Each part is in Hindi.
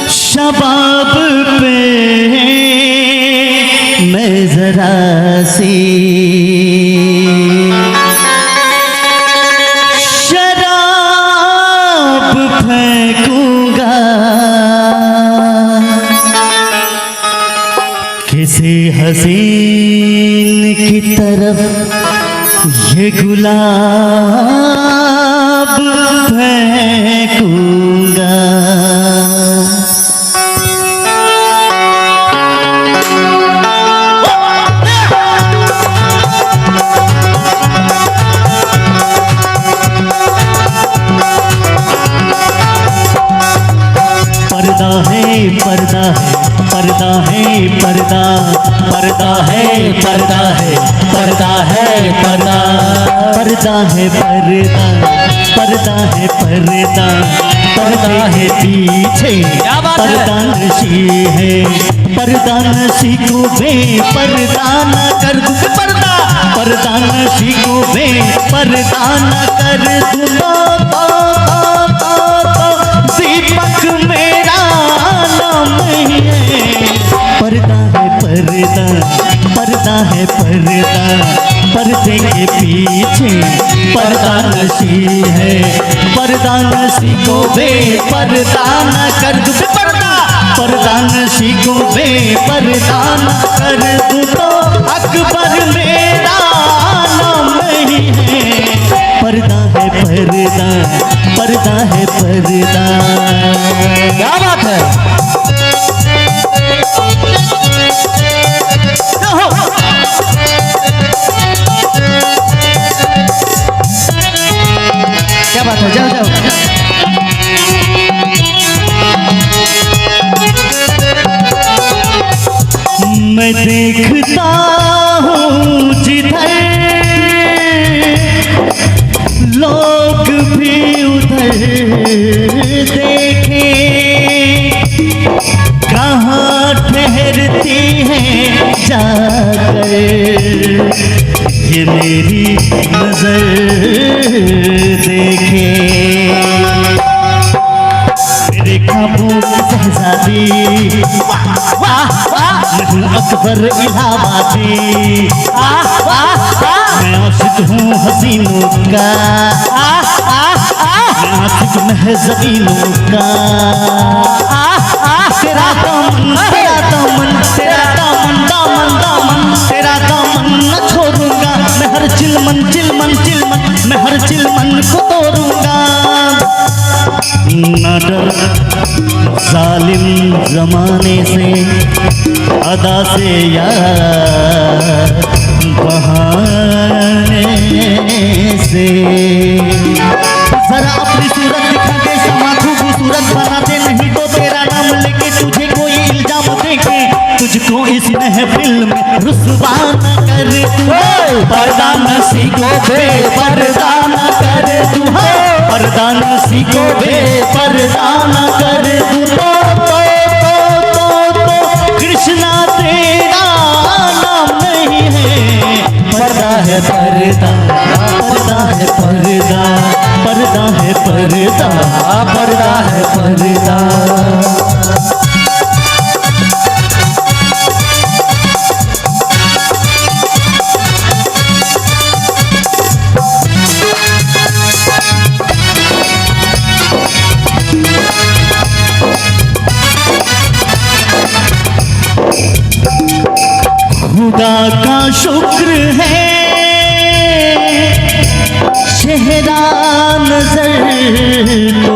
शबाब पे मैं जरा सी शराब फेंकूंगा, किसी हसीन की तरफ ये गुलाब फेंकूंगा। पर्दा है पर्दा है पर्दा है पर्दा, पर्दा है पर्दा है पर्दा है पर्दा, पर्दा है पर्दा, पर्दा है पर्दा, पर्दा है पीछे पर्दा नशी है, पर्दा नशी को बेपर्दा न कर दूं, पर्दा पर्दा नशी को बेपर्दा न कर दूं, दीपक मेरा नाम है। पर्दा है पर्दा, पर्दा है पर्दा, पर्दे के पीछे पर्दा नशी है, पर्दा नशी को बेपर्दा न कर दूं, पर्दा पर्दा नशी को बेपर्दा न कर दूं, तो अकबर मेरा नाम नहीं है। पर्दा है पर्दा, पर्दा है पर्दा। क्या बात है? क्या बात है? जाओ जाओ। मैं देखता हूँ जिधर लोग भी उधर देखे, कहाँ ठहरती हैं जाकर ये मेरी नजर देखे। मेरे ख्वाबों की शहजादी मैं हूँ अकबर इलाहाबादी, मैं आशिक हूँ हसीनों का, मैं आशिक महज़ीनों का। तेरा दामन तेरा दामन तेरा दामन दामन दामन, तेरा दामन न छोड़ूंगा मैं, हर चिलमन चिलमन चिलमन मैं हर चिलमन को तोड़ूंगा। न डर जालिम जमाने से, अदा से या बहाने से, जरा अपनी सूरत दिखा के समा खूबसूरत बनाते, नहीं तो तेरा नाम लेके तुझे कोई इल्जाम देके तुझको इस महफिल में रुसवा न कर तू। पर्दा नशी को बेपर्दा न कर तू, पर्दा नशी को बेपर्दा न कर तू, तो कृष्णा तेरा नाम नहीं है। पर्दा है पर्दा, पर्दा है पर्दा, पर्दा है पर्दा, पर्दा है पर्दा। खुदा का शुक्र है चेहरा नजर तो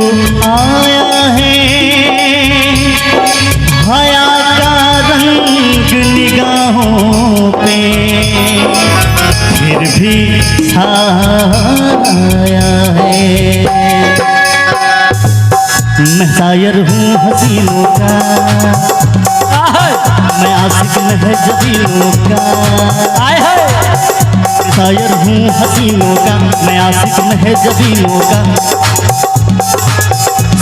आया है, हया का रंग निगाहों पे फिर भी छाया है। मैं शायर हूँ हसीनों का, मैं आशिक आशिक महजबीनों का, आए है शायर हूँ हसीनों का, मैं आशिक महजबीनों का।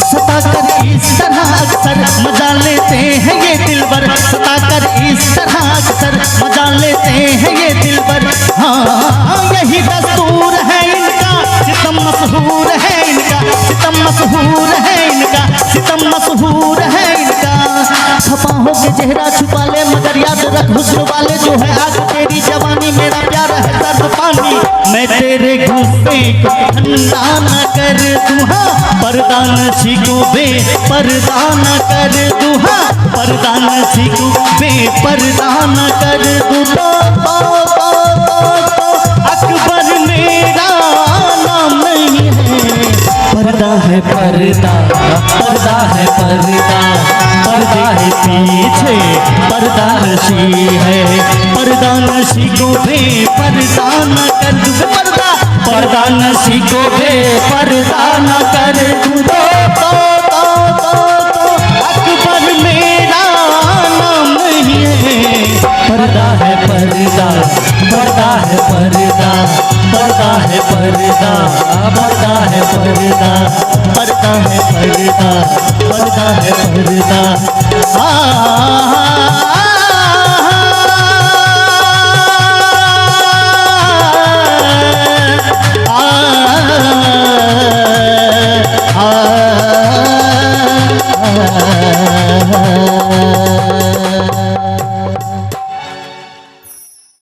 सताकर इस तरह अक्सर मजा लेते हैं ये दिलबर, सताकर इस तरह अक्सर मजा लेते हैं ये दिलबर। हाँ यही दस्तूर है इनका, सितम मशहूर है इनका, सितम मशहूर है इनका, सितम मशहूर है इनका। खफा हो के चेहरा छुपा ले मगर याद रख हुस्न वाले जो है आग तेरी जवानी, मेरा प्यार है दर्द पानी। मैं तेरे गुस्से को ठंडा न कर दूँ, पर्दा नशी को बेपर्दा न कर दूँ, पर्दा नशी को बेपर्दा न कर दूँ। तो अकबर मेरा नाम नहीं है, पर्दा है पर्दा, पर्दा है पर्दा, पर्दा है पीछे पर्दा नशी है, पर्दा नशी को बेपर्दा न कर दूँ, पर्दा पर्दा नशी को बेपर्दा न कर दूँ। तो अकबर मेरा नाम नहीं है, पर्दा है पर्दा, पर्दा है पर्दा, पर्दा है पर्दा, पर्दा है पर्दा, पर्दा है पर्दा, पर्दा है पर्दा।